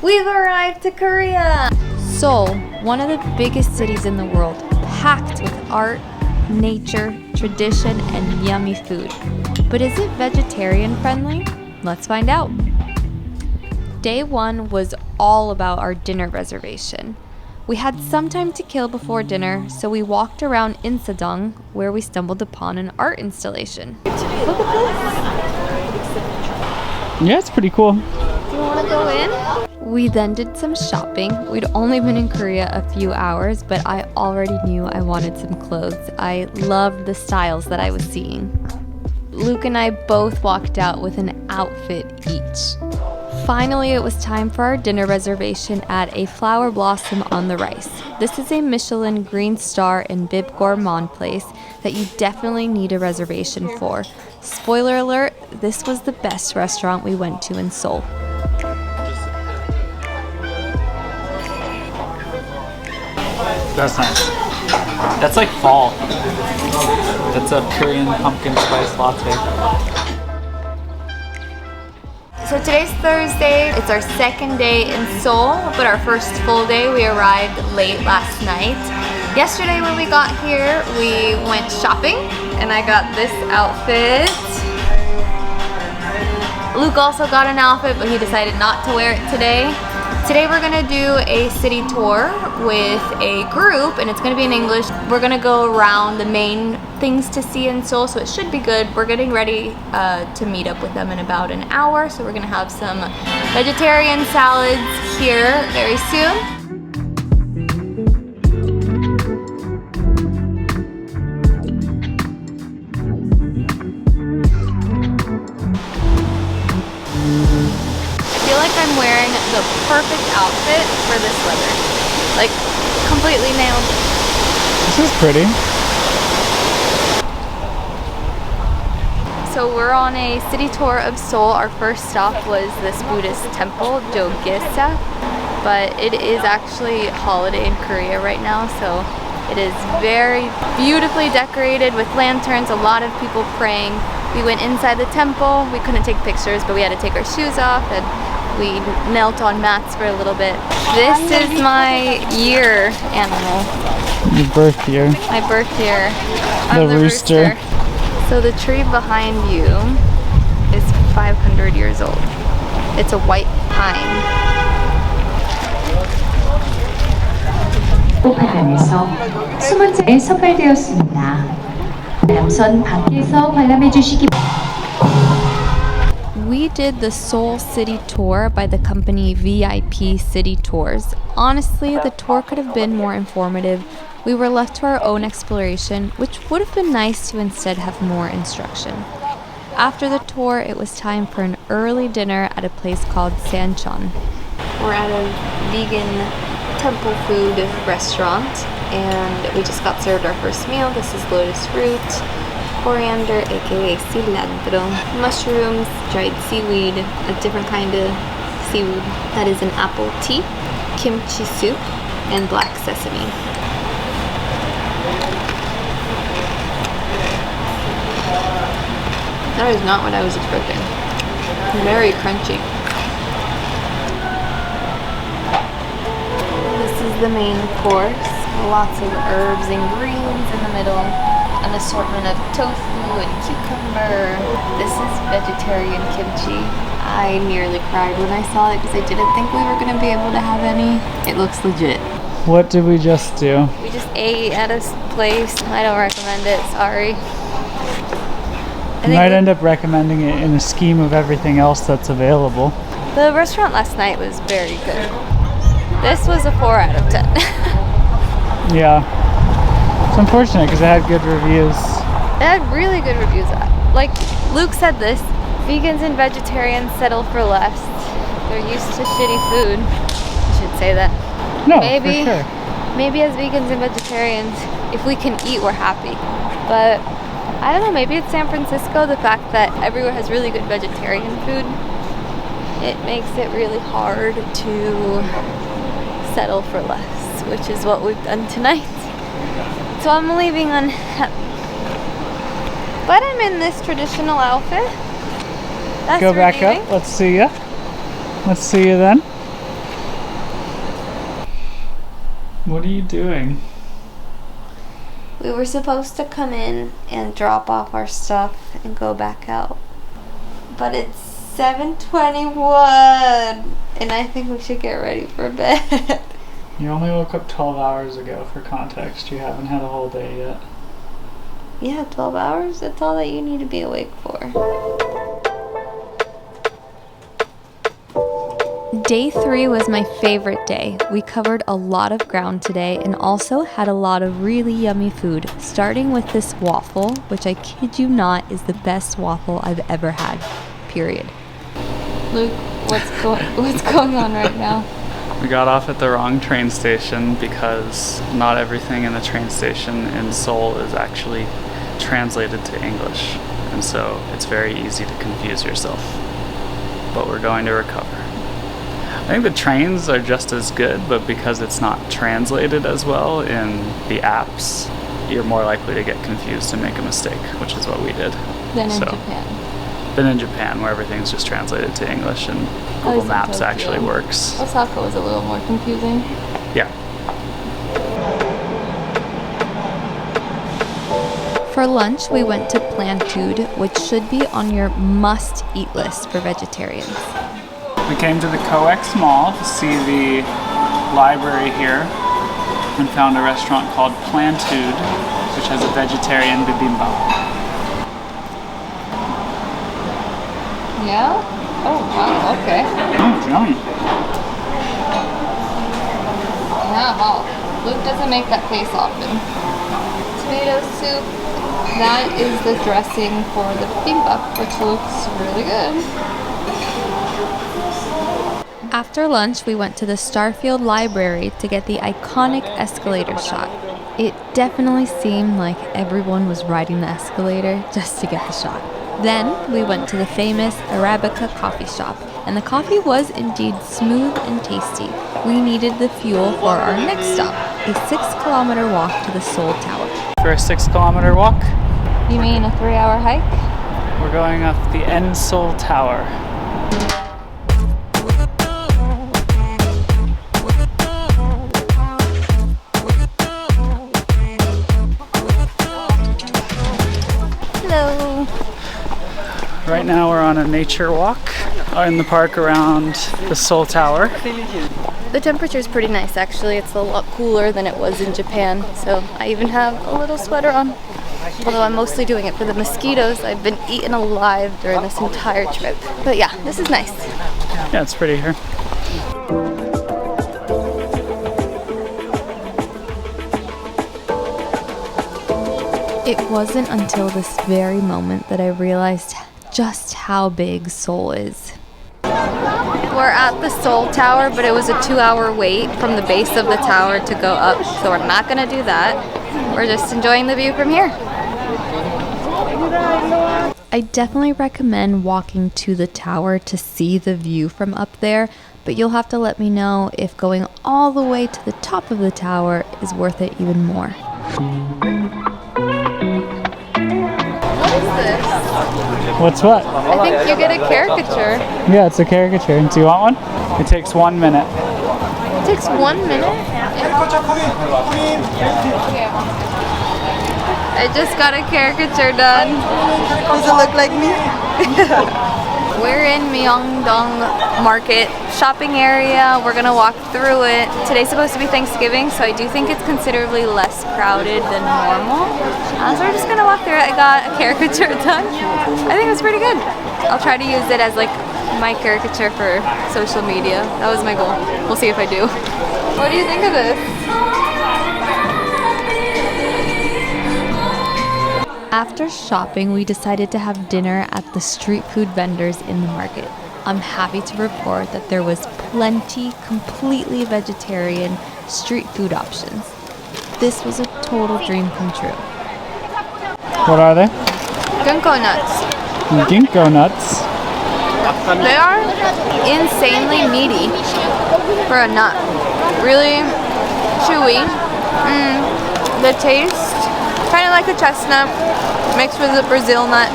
We've arrived to Korea! Seoul, one of the biggest cities in the world, packed with art, nature, tradition, and yummy food. But is it vegetarian friendly? Let's find out. Day one was all about our dinner reservation. We had some time to kill before dinner, so we walked around Insadong, where we stumbled upon an art installation. Look at this! Yeah, it's pretty cool. Do you want to go in? We then did some shopping. We'd only been in Korea a few hours, but I already knew I wanted some clothes. I loved the styles that I was seeing. Luke and I both walked out with an outfit each. Finally, it was time for our dinner reservation at a Flower Blossom on the Rice. This is a Michelin Green Star and Bib Gourmand place that you definitely need a reservation for. Spoiler alert, this was the best restaurant we went to in Seoul. That's nice. That's like fall. That's a Korean pumpkin spice latte. So today's Thursday. It's our second day in Seoul, but our first full day. We arrived late last night. Yesterday when we got here, we went shopping and I got this outfit. Luke also got an outfit, but he decided not to wear it today. Today we're gonna do a city tour with a group and it's gonna be in English. We're gonna go around the main things to see in Seoul, so it should be good. We're getting ready to meet up with them in about an hour, so we're gonna have some vegetarian salads here very soon. I'm wearing the perfect outfit for this weather. Like, completely nailed it. This is pretty. So we're on a city tour of Seoul. Our first stop was this Buddhist temple, Jogyesa. But it is actually holiday in Korea right now, so it is very beautifully decorated with lanterns, a lot of people praying. We went inside the temple. We couldn't take pictures, but we had to take our shoes off and we knelt on mats for a little bit. This is my year animal. Your birth year. My birth year. The rooster. So the tree behind you is 500 years old. It's a white pine. 오파단에서 20차례 선발되었습니다. 남선 밖에서 관람해 주시기 We did the Seoul City Tour by the company VIP City Tours. Honestly, the tour could have been more informative. We were left to our own exploration, which would have been nice to instead have more instruction. After the tour, it was time for an early dinner at a place called Sanchon. We're at a vegan temple food restaurant, and we just got served our first meal. This is lotus root, coriander, aka cilantro, mushrooms, dried seaweed, a different kind of seaweed. That is an apple tea, kimchi soup, and black sesame. That is not what I was expecting. Very crunchy. This is the main course. Lots of herbs and greens in the middle. An assortment of tofu and cucumber. This is vegetarian kimchi. I nearly cried when I saw it because I didn't think we were going to be able to have any. It looks legit. What did we just do? We just ate at a place. I don't recommend it, sorry. You might end up recommending it in the scheme of everything else that's available. The restaurant last night was very good. This was a 4 out of 10. Yeah. It's unfortunate because it had good reviews. It had really good reviews. Like Luke said this, vegans and vegetarians settle for less. They're used to shitty food. I should say that. No, maybe, for sure. Maybe as vegans and vegetarians, if we can eat, we're happy. But I don't know, maybe it's San Francisco, the fact that everywhere has really good vegetarian food. It makes it really hard to settle for less, which is what we've done tonight. So I'm leaving unhappy. But I'm in this traditional outfit. That's Go back redeeming. up. Let's see you. Let's see you then. What are you doing? We were supposed to come in and drop off our stuff and go back out. But it's 7:21 and I think we should get ready for bed. You only woke up 12 hours ago, for context. You haven't had a whole day yet. Yeah, 12 hours? That's all that you need to be awake for. Day 3 was my favorite day. We covered a lot of ground today and also had a lot of really yummy food, starting with this waffle, which I kid you not is the best waffle I've ever had, period. Luke, what's going on right now? We got off at the wrong train station because not everything in the train station in Seoul is actually translated to English. And so it's very easy to confuse yourself. But we're going to recover. I think the trains are just as good, but because it's not translated as well in the apps, you're more likely to get confused and make a mistake, which is what we did. Than in Japan. Than in Japan, where everything's just translated to English and Google Maps actually works. Osaka was a little more confusing. Yeah. For lunch, we went to Plantude, which should be on your must-eat list for vegetarians. We came to the COEX Mall to see the library here and found a restaurant called Plantude, which has a vegetarian bibimbap. Yeah? Oh, wow, okay. Yummy. Yeah, well, Luke doesn't make that face often. Tomato soup. That is the dressing for the bibimbap, which looks really good. After lunch, we went to the Starfield Library to get the iconic escalator shot. It definitely seemed like everyone was riding the escalator just to get the shot. Then we went to the famous Arabica coffee shop, and the coffee was indeed smooth and tasty. We needed the fuel for our next stop, a 6-kilometer walk to the Seoul Tower. For a 6-kilometer walk, You mean a 3-hour hike? we're going up the Seoul Tower. Hello. Right now we're on a nature walk in the park around the Seoul Tower. The temperature is pretty nice actually. It's a lot cooler than it was in Japan, so I even have a little sweater on. Although I'm mostly doing it for the mosquitoes. I've been eaten alive during this entire trip. But yeah, this is nice. Yeah, it's pretty here. It wasn't until this very moment that I realized just how big Seoul is. We're at the Seoul Tower, but it was a 2-hour wait from the base of the tower to go up, so we're not gonna do that. We're just enjoying the view from here. I definitely recommend walking to the tower to see the view from up there, but you'll have to let me know if going all the way to the top of the tower is worth it even more. What is this? What's what? I think you get a caricature. Yeah, it's a caricature. Do you want one? It takes 1 minute. It takes 1 minute? I just got a caricature done. Does it look like me? We're in Myeong Market shopping area. We're gonna walk through it. Today's supposed to be Thanksgiving, so I do think it's considerably less crowded than normal. So we're just gonna walk through it. I got a caricature done. I think it's pretty good. I'll try to use it as like my caricature for social media. That was my goal. We'll see if I do. What do you think of this? After shopping, we decided to have dinner at the street food vendors in the market. I'm happy to report that there was plenty completely vegetarian street food options. This was a total dream come true. What are they? Ginkgo nuts. Ginkgo nuts. They are insanely meaty for a nut. Really chewy. The taste, kind of like a chestnut mixed with a Brazil nut.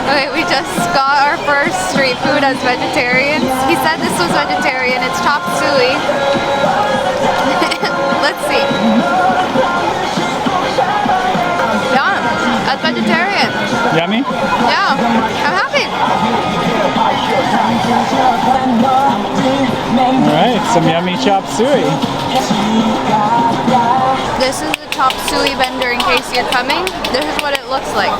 Okay, we just got our first street food as vegetarians. He said this was vegetarian. It's chop suey. Let's see. Yeah, that's vegetarian. Yummy? Yeah, I'm happy. Alright, some yummy chop suey. This is the chop suey vendor in case you're coming. This is what it looks like.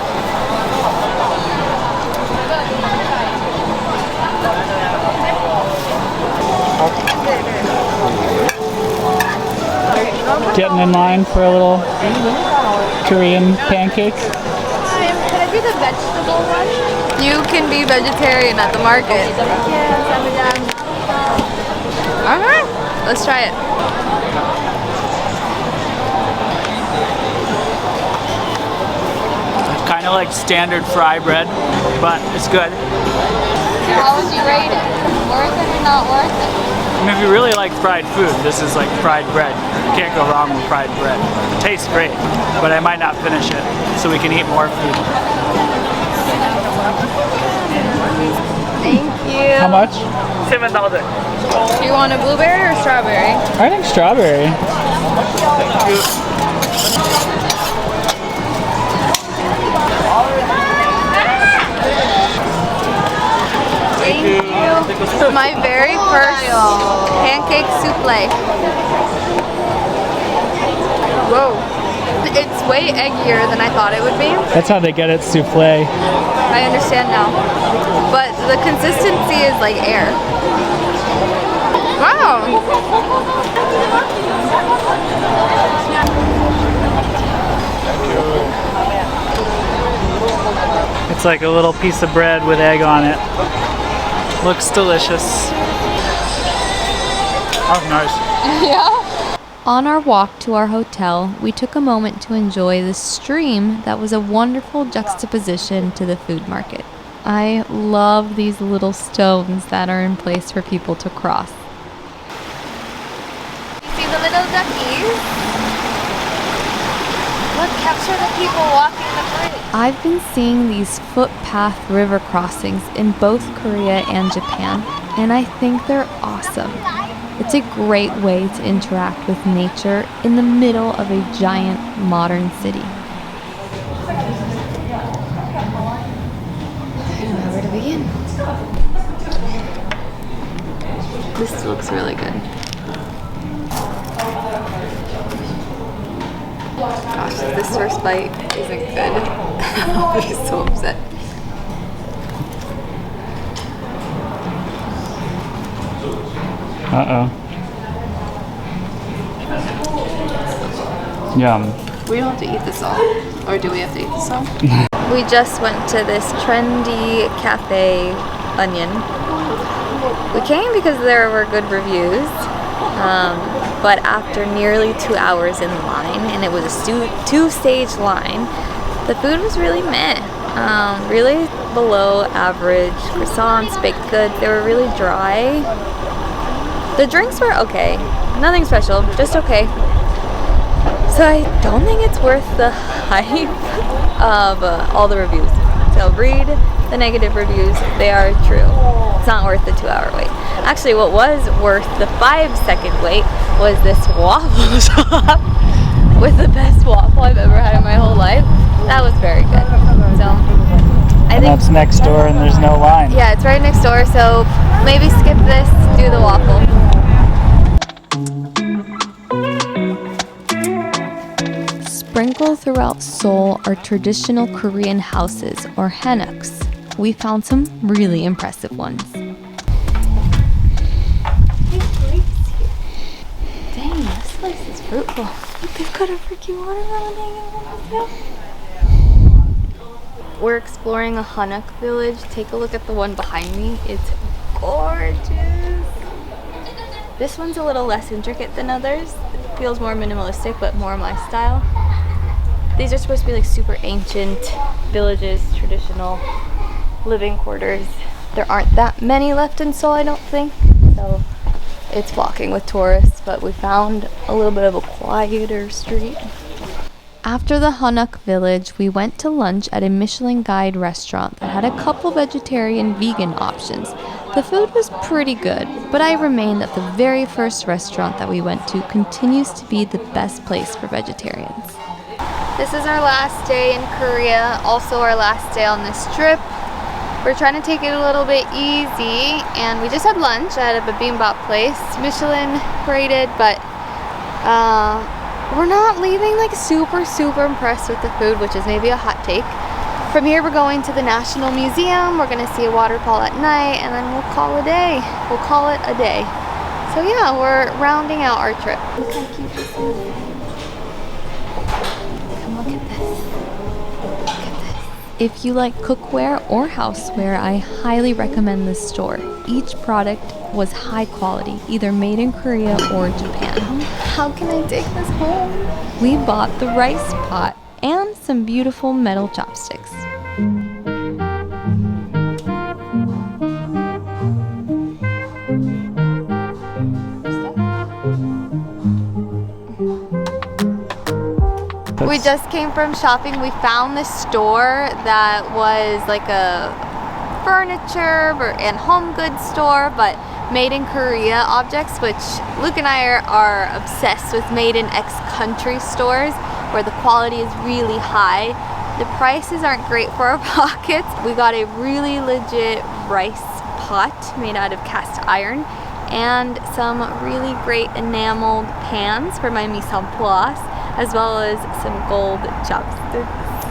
Getting in line for a little Korean pancake. Can I be the vegetable one? You can be vegetarian at the market. Alright, let's try it. Kind of like standard fry bread, but it's good. How would you rate it? Worth it or not worth it? I mean, if you really like fried food, this is like fried bread. You can't go wrong with fried bread. It tastes great, but I might not finish it, so we can eat more food. Thank you. How much? $7. Do you want a blueberry or strawberry? I think strawberry. Thank you. Thank you. My very first pancake souffle. Whoa. It's way eggier than I thought it would be. That's how they get it souffle. I understand now. But the consistency is like air. Wow. It's like a little piece of bread with egg on it. Looks delicious. Oh, nice. Yeah. On our walk to our hotel, we took a moment to enjoy the stream that was a wonderful juxtaposition to the food market. I love these little stones that are in place for people to cross. You see the little duckies? Look, capture the people walking the bridge. I've been seeing these footpath river crossings in both Korea and Japan, and I think they're awesome. It's a great way to interact with nature in the middle of a giant modern city. I don't know where to begin. This looks really good. Gosh, if this first bite isn't good, I'll be so upset. Uh-oh. Yum. We don't have to eat this all. Or do we have to eat this all? We just went to this trendy cafe, Onion. We came because there were good reviews. But after nearly 2 hours in line, and it was a two-stage line, the food was really meh. Really below average. Croissants, baked goods, they were really dry. The drinks were okay. Nothing special, just okay. So I don't think it's worth the hype of all the reviews. So read the negative reviews, they are true. It's not worth the 2-hour wait. Actually, what was worth the 5-second wait was this waffle shop with the best waffle I've ever had in my whole life. That was very good. So I think that's next door and there's no line. Yeah, it's right next door, so maybe skip this, do the waffle. Sprinkled throughout Seoul are traditional Korean houses, or Hanoks. We found some really impressive ones. Dang, this place is fruitful. Look, they've got a freaking watermelon hanging on the. We're exploring a Hanok village. Take a look at the one behind me. It's gorgeous. This one's a little less intricate than others. It feels more minimalistic, but more my style. These are supposed to be like super ancient villages, traditional living quarters. There aren't that many left in Seoul, I don't think. So it's flocking with tourists, but we found a little bit of a quieter street. After the Hanok village, we went to lunch at a Michelin Guide restaurant that had a couple vegetarian vegan options. The food was pretty good. but I remain that the very first restaurant that we went to continues to be the best place for vegetarians. This is our last day in Korea, also our last day on this trip. We're trying to take it a little bit easy, and we just had lunch at a bibimbap place, Michelin rated, but we're not leaving like super impressed with the food, which is maybe a hot take. From here we're going to the National Museum, we're gonna see a waterfall at night, and then we'll call it a day. So yeah, we're rounding out our trip. Look how cute this is. Come look at this. If you like cookware or houseware, I highly recommend this store. Each product was high quality, either made in Korea or Japan. How can I take this home? We bought the rice pot and some beautiful metal chopsticks. We just came from shopping. We found this store that was like a furniture and home goods store, but made in Korea objects, which Luke and I are obsessed with made in ex-country stores where the quality is really high. The prices aren't great for our pockets. We got a really legit rice pot made out of cast iron and some really great enameled pans for my mise en place, as well as some gold chopsticks,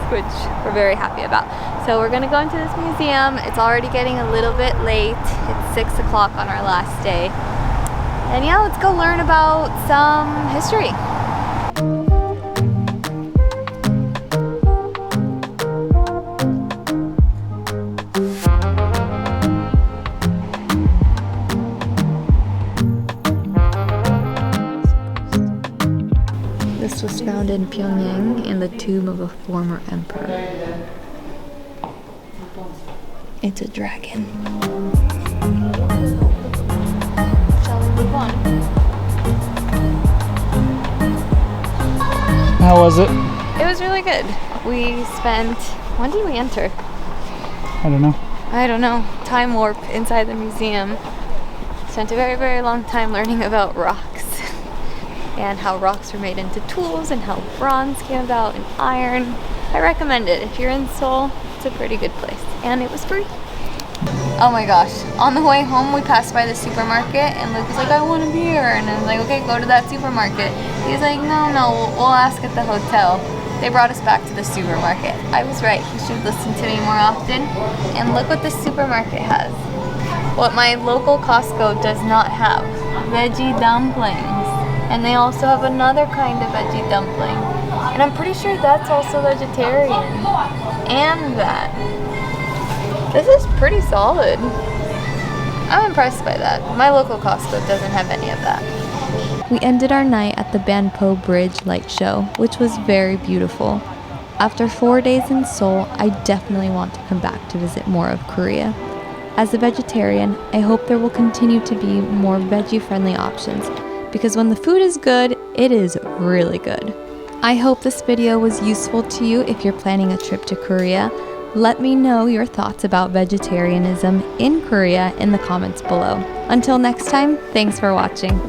which we're very happy about. So we're gonna go into this museum. It's already getting a little bit late. It's 6 o'clock on our last day. And yeah, let's go learn about some history. This was found in Pyongyang in the tomb of a former emperor. It's a dragon. Shall we move on? How was it? It was really good. We spent, when did we enter? I don't know. Time warp inside the museum. Spent a very long time learning about rocks and how rocks were made into tools and how bronze came about and iron. I recommend it. If you're in Seoul, it's a pretty good place. And it was free. Oh my gosh. On the way home, we passed by the supermarket and Luke was like, I want a beer. And I was like, okay, go to that supermarket. He was like, no, we'll ask at the hotel. They brought us back to the supermarket. I was right. He should listen to me more often. And look what the supermarket has. What my local Costco does not have. Veggie dumplings. And they also have another kind of veggie dumpling. And I'm pretty sure that's also vegetarian. And that. This is pretty solid. I'm impressed by that. My local Costco doesn't have any of that. We ended our night at the Banpo Bridge light show, which was very beautiful. After 4 days in Seoul, I definitely want to come back to visit more of Korea. As a vegetarian, I hope there will continue to be more veggie-friendly options, because when the food is good, it is really good. I hope this video was useful to you if you're planning a trip to Korea. Let me know your thoughts about vegetarianism in Korea in the comments below. Until next time, thanks for watching.